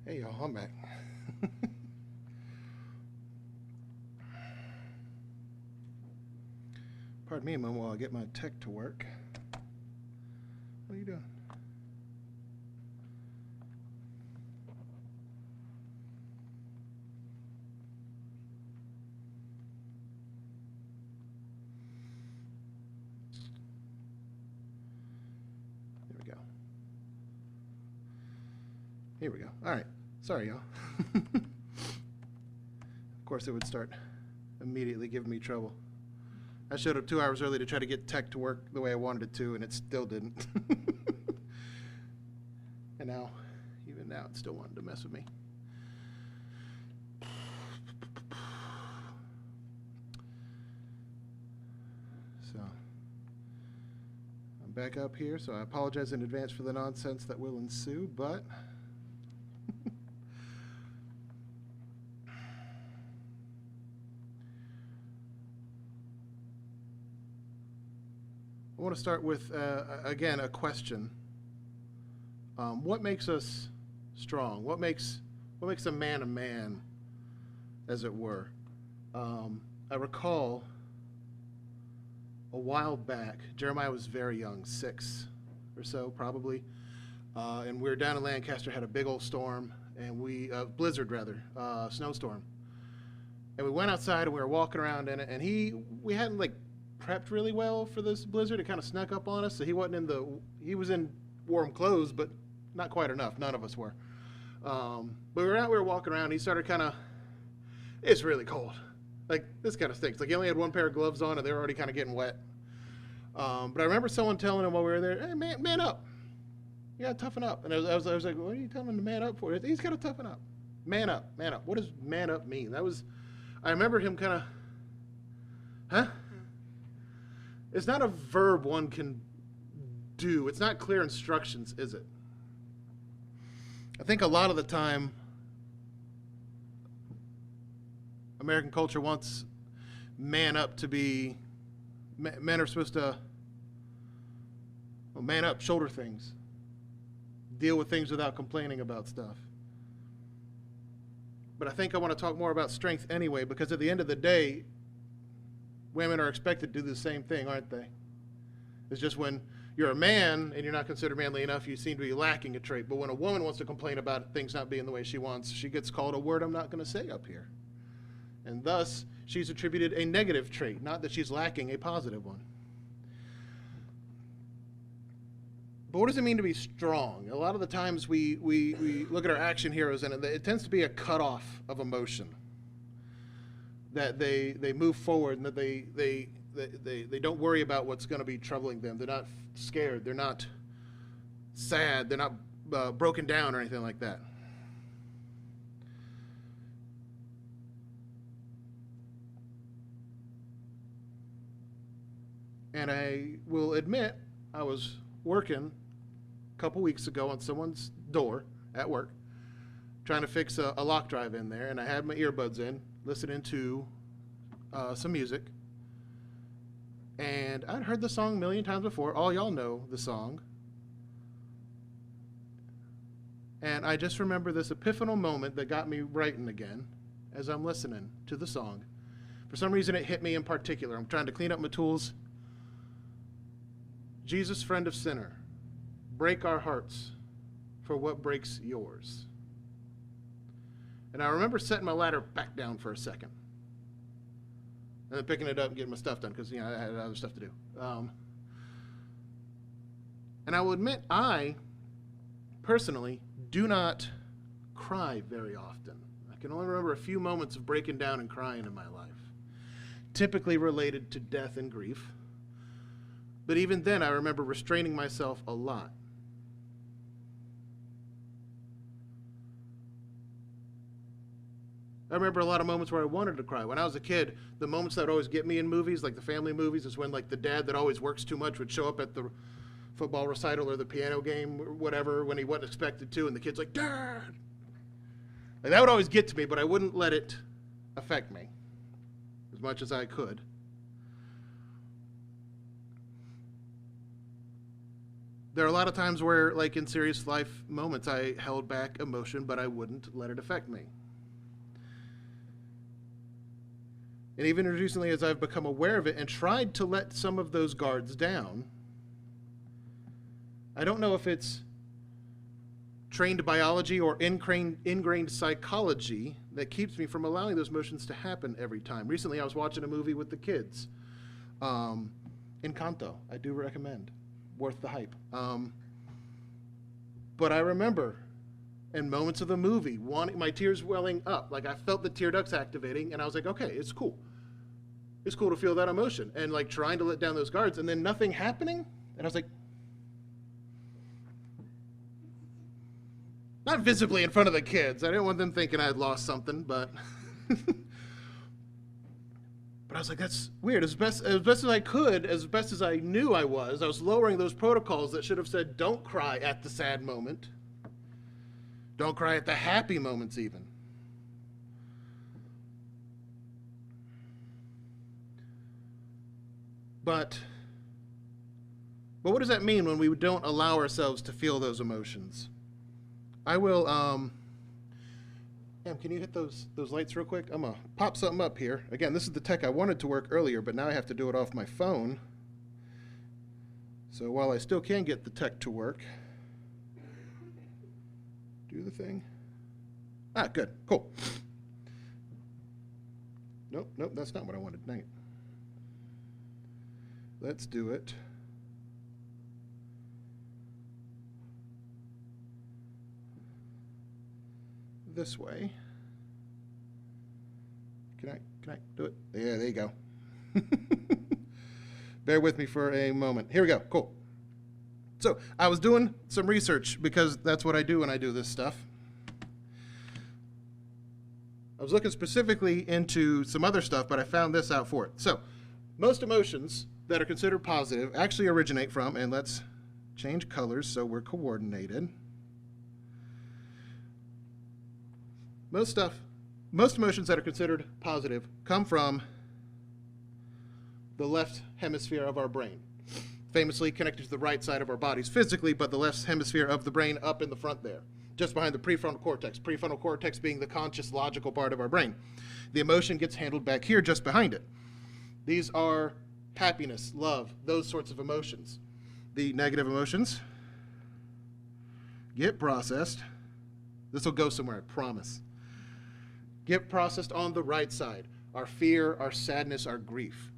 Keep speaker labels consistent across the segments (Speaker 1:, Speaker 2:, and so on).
Speaker 1: Hey y'all, I'm back. Pardon me a moment while I get my tech to work. What are you doing? There we go. Here we go. All right. Sorry, y'all. Of course, it would start immediately giving me trouble. I showed up 2 hours early to try to get tech to work the way I wanted it to, and it still didn't. And now, even now, it still wanted to mess with me. So, I'm back up here, so I apologize in advance for the nonsense that will ensue, but I want to start with, again, a question. What makes us strong? What makes a man, as it were? I recall a while back, Jeremiah was very young, 6 or so probably, and we were down in Lancaster, had a big old storm, and blizzard rather, snowstorm. And we went outside and we were walking around in it, and we hadn't like prepped really well for this blizzard. It kind of snuck up on us, so he was in warm clothes, but not quite enough. None of us were. But we were walking around. He started it's really cold. Like, this kind of stinks. Like, he only had one pair of gloves on, and they were already kind of getting wet. But I remember someone telling him while we were there, hey, man up. You got to toughen up. And I was like, what are you telling him to man up for? He's got to toughen up. Man up. What does man up mean? I remember him kind of, huh? It's not a verb one can do. It's not clear instructions, is it? I think a lot of the time, American culture wants man up to be, men are supposed to man up, shoulder things, deal with things without complaining about stuff. But I think I want to talk more about strength anyway, because at the end of the day, women are expected to do the same thing, aren't they? It's just when you're a man and you're not considered manly enough, you seem to be lacking a trait. But when a woman wants to complain about things not being the way she wants, she gets called a word I'm not going to say up here. And thus, she's attributed a negative trait, not that she's lacking a positive one. But what does it mean to be strong? A lot of the times we look at our action heroes, and it tends to be a cutoff of emotion. That they move forward, and that they don't worry about what's going to be troubling them. They're not scared. They're not sad. They're not broken down or anything like that. And I will admit, I was working a couple weeks ago on someone's door at work, trying to fix a lock drive in there, and I had my earbuds in, listening to some music. And I'd heard the song a million times before. All y'all know the song. And I just remember this epiphanal moment that got me writing again as I'm listening to the song. For some reason, it hit me in particular. I'm trying to clean up my tools. Jesus, friend of sinner, break our hearts for what breaks yours. And I remember setting my ladder back down for a second. And then picking it up and getting my stuff done, because I had other stuff to do. And I will admit, I personally do not cry very often. I can only remember a few moments of breaking down and crying in my life, typically related to death and grief. But even then, I remember restraining myself a lot. I remember a lot of moments where I wanted to cry. When I was a kid, the moments that would always get me in movies, like the family movies, is when like the dad that always works too much would show up at the football recital or the piano game or whatever when he wasn't expected to, and the kid's like, Dad! Like, that would always get to me, but I wouldn't let it affect me as much as I could. There are a lot of times where, like in serious life moments, I held back emotion, but I wouldn't let it affect me. And even as recently as I've become aware of it and tried to let some of those guards down, I don't know if it's trained biology or ingrained psychology that keeps me from allowing those emotions to happen every time. Recently, I was watching a movie with the kids, Encanto. I do recommend. Worth the hype. But I remember in moments of the movie, wanting my tears welling up. Like I felt the tear ducts activating, and I was like, okay, it's cool. It's cool to feel that emotion. And like trying to let down those guards, and then nothing happening. And I was like, not visibly in front of the kids. I didn't want them thinking I had lost something, but but I was like, that's weird. As best as I could, as best as I knew I was lowering those protocols that should have said, don't cry at the sad moment. Don't cry at the happy moments even. But what does that mean when we don't allow ourselves to feel those emotions? I will, Em, can you hit those lights real quick? I'm going to pop something up here. Again, this is the tech I wanted to work earlier, but now I have to do it off my phone. So while I still can get the tech to work, do the thing. Ah, good, cool. Nope, that's not what I wanted. Dang it. Let's do it. This way. Can I do it? Yeah, there you go. Bear with me for a moment. Here we go. Cool. So I was doing some research because that's what I do when I do this stuff. I was looking specifically into some other stuff, but I found this out for it. So most emotions that are considered positive actually originate from, and let's change colors so we're coordinated. Most emotions that are considered positive come from the left hemisphere of our brain, famously connected to the right side of our bodies physically, but the left hemisphere of the brain up in the front there, just behind the prefrontal cortex being the conscious, logical part of our brain. The emotion gets handled back here, just behind it. These are happiness, love, those sorts of emotions. The negative emotions get processed. This will go somewhere, I promise. Get processed on the right side. Our fear, our sadness, our grief.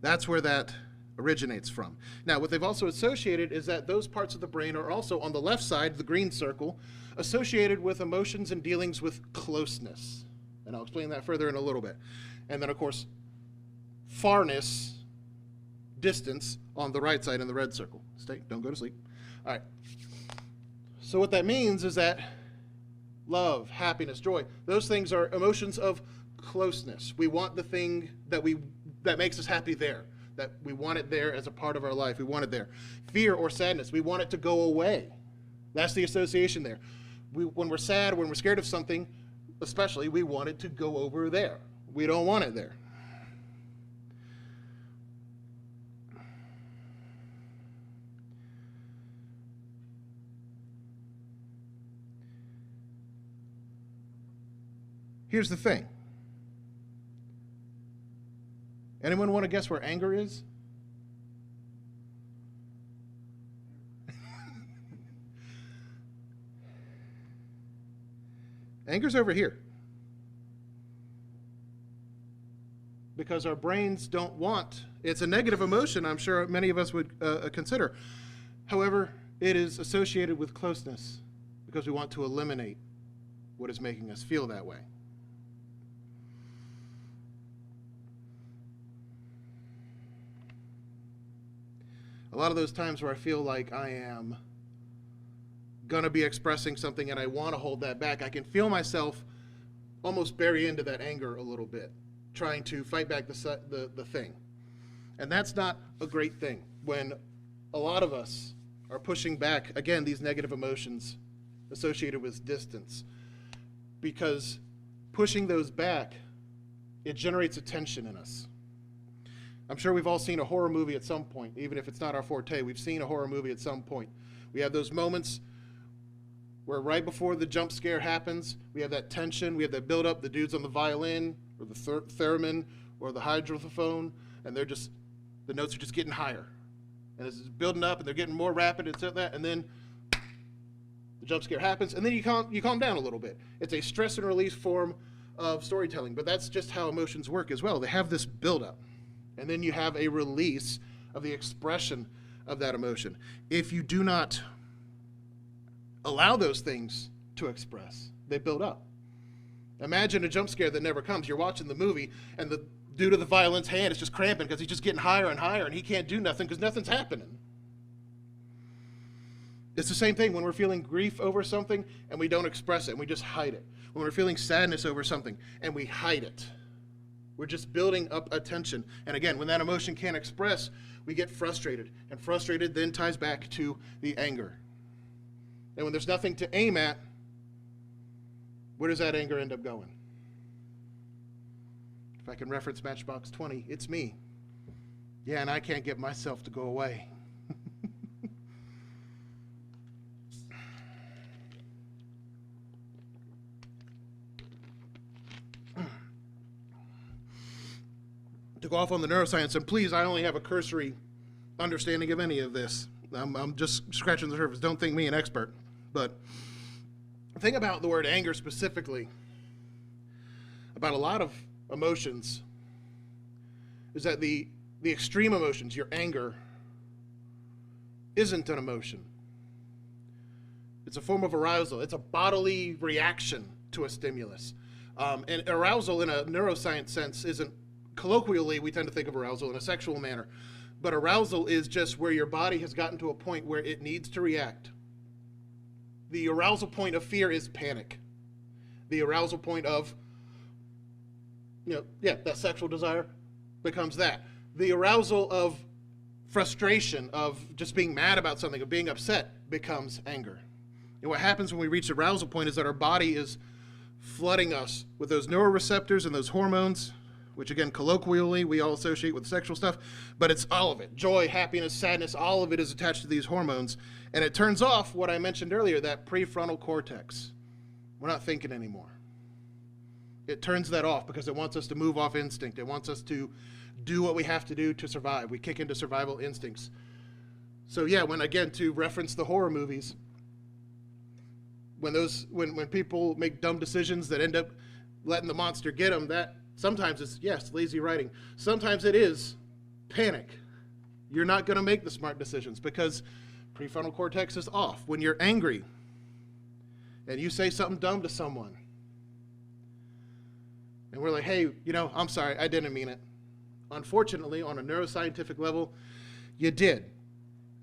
Speaker 1: That's where that originates from. Now, what they've also associated is that those parts of the brain are also on the left side, the green circle, associated with emotions and dealings with closeness. And I'll explain that further in a little bit. And then, of course, farness, distance, on the right side in the red circle. Don't go to sleep. All right. So what that means is that love, happiness, joy, those things are emotions of closeness. We want the thing that makes us happy there, that we want it there as a part of our life. We want it there. Fear or sadness, we want it to go away. That's the association there. When we're sad, when we're scared of something, especially, we want it to go over there. We don't want it there. Here's the thing. Anyone want to guess where anger is? Anger's over here. Because our brains don't want, it's a negative emotion, I'm sure many of us would consider. However, it is associated with closeness because we want to eliminate what is making us feel that way. A lot of those times where I feel like I am going to be expressing something and I want to hold that back, I can feel myself almost bury into that anger a little bit, trying to fight back the thing. And that's not a great thing when a lot of us are pushing back, again, these negative emotions associated with distance. Because pushing those back, it generates a tension in us. I'm sure we've all seen a horror movie at some point, even if it's not our forte. We've seen a horror movie at some point. We have those moments where right before the jump scare happens, we have that tension, we have that build up, the dude's on the violin or the theremin or the hydrophone, and the notes are just getting higher. And it's building up and they're getting more rapid and so that, and then the jump scare happens, and then you calm down a little bit. It's a stress and release form of storytelling, but that's just how emotions work as well. They have this build up, and then you have a release of the expression of that emotion. If you do not allow those things to express, they build up. Imagine a jump scare that never comes. You're watching the movie, and the dude with the violin's hand is just cramping because he's just getting higher and higher, and he can't do nothing because nothing's happening. It's the same thing when we're feeling grief over something and we don't express it and we just hide it. When we're feeling sadness over something and we hide it. We're just building up a tension. And again, when that emotion can't express, we get frustrated. And frustrated then ties back to the anger. And when there's nothing to aim at, where does that anger end up going? If I can reference Matchbox 20, it's me. Yeah, and I can't get myself to go away. To go off on the neuroscience, and please, I only have a cursory understanding of any of this. I'm just scratching the surface. Don't think me an expert. But the thing about the word anger specifically, about a lot of emotions, is that the extreme emotions, your anger, isn't an emotion. It's a form of arousal. It's a bodily reaction to a stimulus. And arousal in a neuroscience sense isn't, colloquially, we tend to think of arousal in a sexual manner. But arousal is just where your body has gotten to a point where it needs to react. The arousal point of fear is panic. The arousal point of, that sexual desire becomes that. The arousal of frustration, of just being mad about something, of being upset, becomes anger. And what happens when we reach the arousal point is that our body is flooding us with those neuroreceptors and those hormones, which again, colloquially, we all associate with sexual stuff, but it's all of it. Joy, happiness, sadness, all of it is attached to these hormones. And it turns off what I mentioned earlier, that prefrontal cortex. We're not thinking anymore. It turns that off because it wants us to move off instinct. It wants us to do what we have to do to survive. We kick into survival instincts. So yeah, to reference the horror movies, when people make dumb decisions that end up letting the monster get them, that sometimes it's, yes, lazy writing. Sometimes it is panic. You're not going to make the smart decisions because prefrontal cortex is off. When you're angry and you say something dumb to someone, and we're like, hey, I'm sorry, I didn't mean it. Unfortunately, on a neuroscientific level, you did.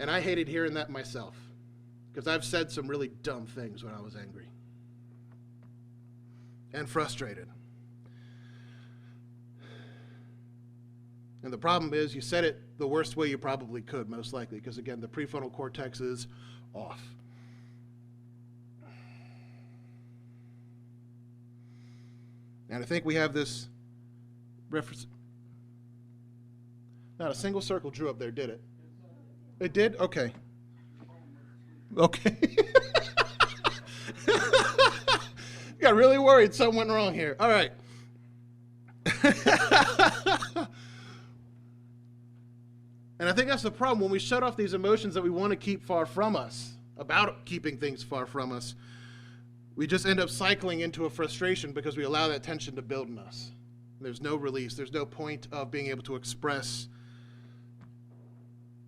Speaker 1: And I hated hearing that myself because I've said some really dumb things when I was angry and frustrated. And the problem is you said it the worst way you probably could, most likely, because again, the prefrontal cortex is off. And I think we have this reference. Not a single circle drew up there, did it? It did? Okay. Okay. Got really worried something went wrong here. All right. And I think that's the problem when we shut off these emotions that we want to keep far from us, about keeping things far from us. We just end up cycling into a frustration because we allow that tension to build in us. There's no release. There's no point of being able to express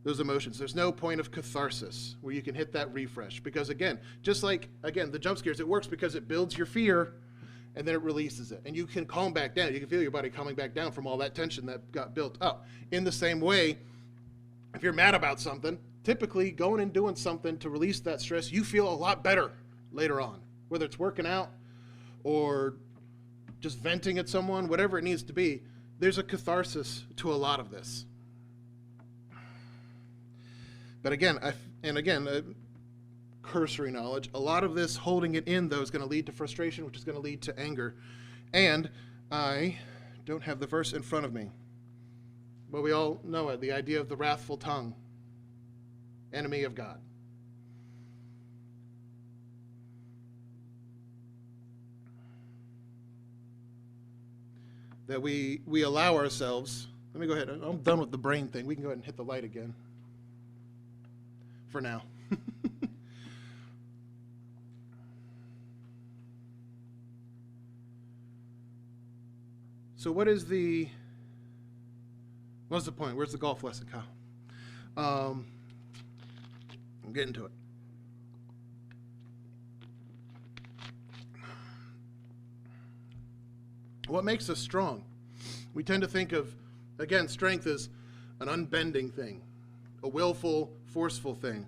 Speaker 1: those emotions. There's no point of catharsis where you can hit that refresh. Because again, just like, the jump scares, it works because it builds your fear and then it releases it. And you can calm back down. You can feel your body calming back down from all that tension that got built up. In the same way, if you're mad about something, typically going and doing something to release that stress, you feel a lot better later on. Whether it's working out or just venting at someone, whatever it needs to be, there's a catharsis to a lot of this. But again, cursory knowledge, a lot of this holding it in, though, is going to lead to frustration, which is going to lead to anger. And I don't have the verse in front of me. But we all know it, the idea of the wrathful tongue, enemy of God. That we allow ourselves, let me go ahead, I'm done with the brain thing. We can go ahead and hit the light again. For now. So what's the point? Where's the golf lesson, Kyle? I'm getting to it. What makes us strong? We tend to think of, again, strength as an unbending thing, a willful, forceful thing.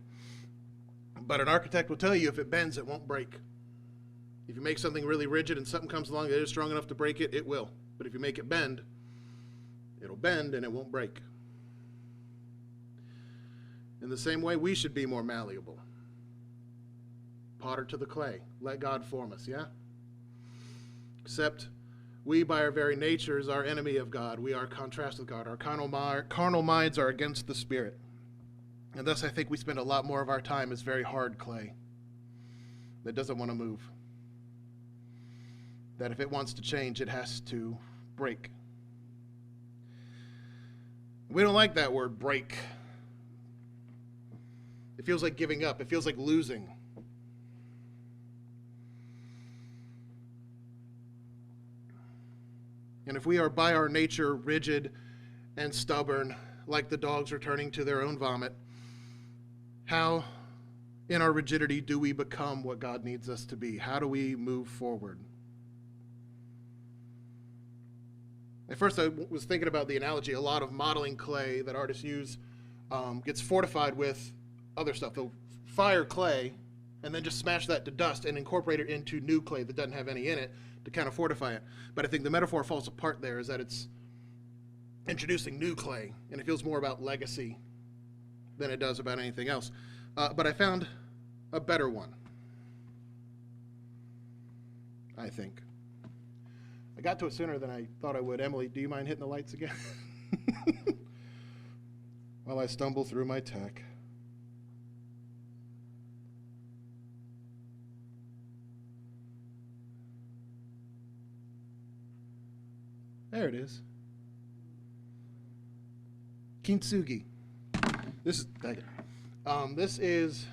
Speaker 1: But an architect will tell you if it bends, it won't break. If you make something really rigid and something comes along that is strong enough to break it, it will. But if you make it bend, it'll bend and it won't break. In the same way, we should be more malleable. Potter to the clay. Let God form us, yeah? Except we, by our very natures, are enemy of God. We are contrast with God. Our carnal minds are against the Spirit. And thus I think we spend a lot more of our time as very hard clay that doesn't want to move. That if it wants to change, it has to break. We don't like that word, break. It feels like giving up. It feels like losing. And if we are by our nature rigid and stubborn, like the dogs returning to their own vomit, how in our rigidity do we become what God needs us to be? How do we move forward? At first I was thinking about the analogy, a lot of modeling clay that artists use gets fortified with other stuff. They'll fire clay and then just smash that to dust and incorporate it into new clay that doesn't have any in it to kind of fortify it. But I think the metaphor falls apart there, is that it's introducing new clay, and it feels more about legacy than it does about anything else. But I found a better one, I think. I got to it sooner than I thought I would. Emily, do you mind hitting the lights again? While I stumble through my tech. There it is. Kintsugi. This is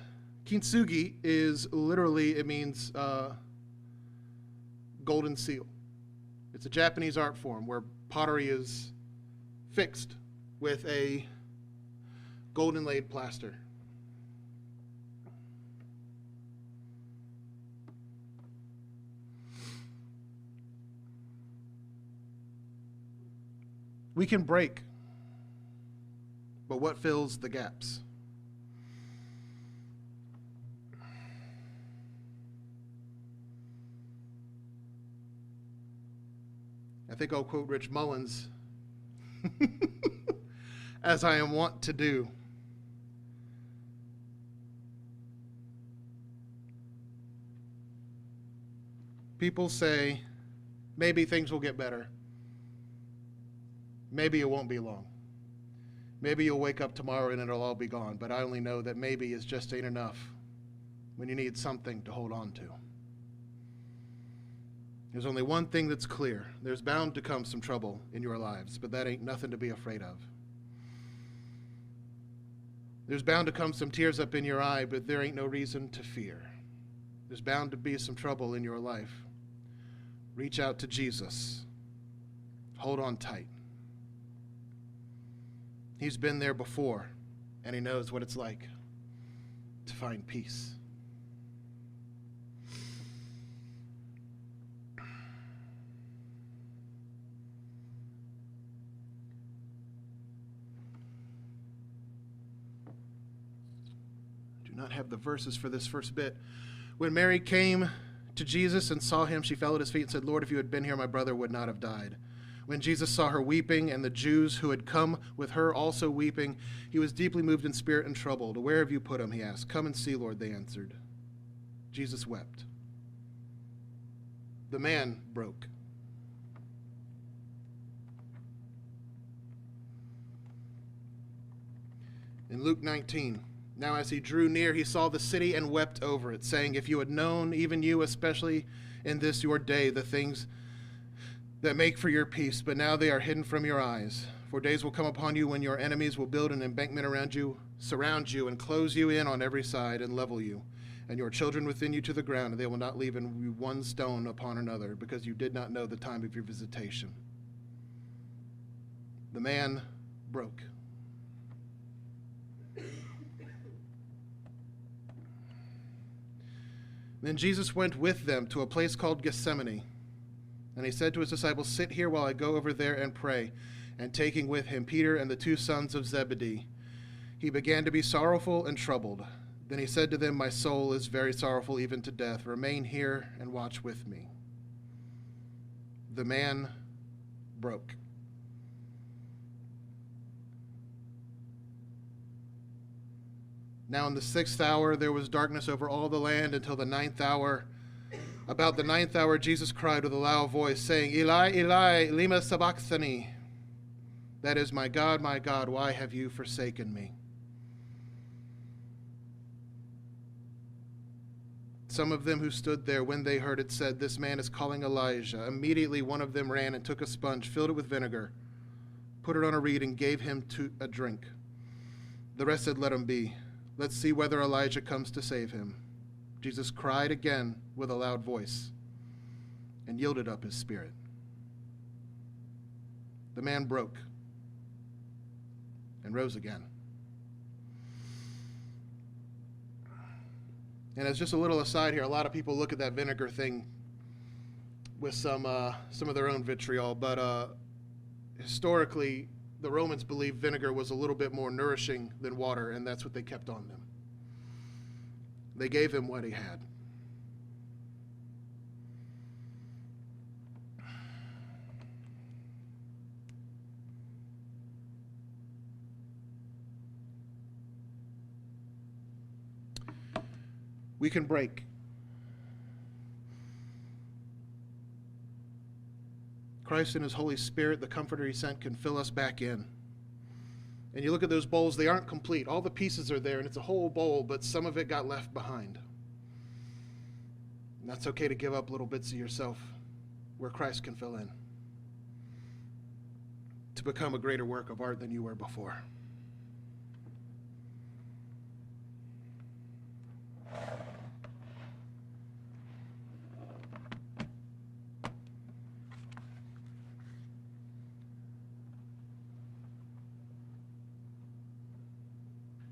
Speaker 1: Kintsugi is literally, it means golden seal. It's a Japanese art form where pottery is fixed with a gold inlaid plaster. We can break, but what fills the gaps? I think I'll quote Rich Mullins, as I am wont to do. People say, maybe things will get better. Maybe it won't be long. Maybe you'll wake up tomorrow and it'll all be gone, but I only know that maybe is just ain't enough when you need something to hold on to. There's only one thing that's clear. There's bound to come some trouble in your lives, but that ain't nothing to be afraid of. There's bound to come some tears up in your eye, but there ain't no reason to fear. There's bound to be some trouble in your life. Reach out to Jesus. Hold on tight. He's been there before, and he knows what it's like to find peace. Not have the verses for this first bit. When Mary came to Jesus and saw him, she fell at his feet and said, "Lord, if you had been here, my brother would not have died." When Jesus saw her weeping, and the Jews who had come with her also weeping, he was deeply moved in spirit and troubled. "Where have you put him?" he asked. "Come and see, Lord," they answered. Jesus wept. The man broke. In Luke 19, now as he drew near, he saw the city and wept over it, saying, if you had known, even you, especially in this your day, the things that make for your peace, but now they are hidden from your eyes. For days will come upon you when your enemies will build an embankment around you, surround you, and close you in on every side, and level you, and your children within you to the ground, and they will not leave in you one stone upon another, because you did not know the time of your visitation. The man broke. Then Jesus went with them to a place called Gethsemane, and he said to his disciples, sit here while I go over there and pray. And taking with him Peter and the two sons of Zebedee, he began to be sorrowful and troubled. Then he said to them, my soul is very sorrowful, even to death. Remain here and watch with me. The man broke. Now in the 6th hour there was darkness over all the land until the 9th hour. About the 9th hour Jesus cried with a loud voice, saying, Eli, Eli, lema sabachthani? That is, my God, why have you forsaken me? Some of them who stood there, when they heard it, said, this man is calling Elijah. Immediately one of them ran and took a sponge, filled it with vinegar, put it on a reed, and gave him a drink. The rest said, let him be. Let's see whether Elijah comes to save him. Jesus cried again with a loud voice and yielded up his spirit. The man broke and rose again. And as just a little aside here, a lot of people look at that vinegar thing with some of their own vitriol, but historically, the Romans believed vinegar was a little bit more nourishing than water, and that's what they kept on them. They gave him what he had. We can break. Christ and his Holy Spirit, the Comforter he sent, can fill us back in. And you look at those bowls, they aren't complete. All the pieces are there, and it's a whole bowl, but some of it got left behind. And that's okay to give up little bits of yourself where Christ can fill in, to become a greater work of art than you were before.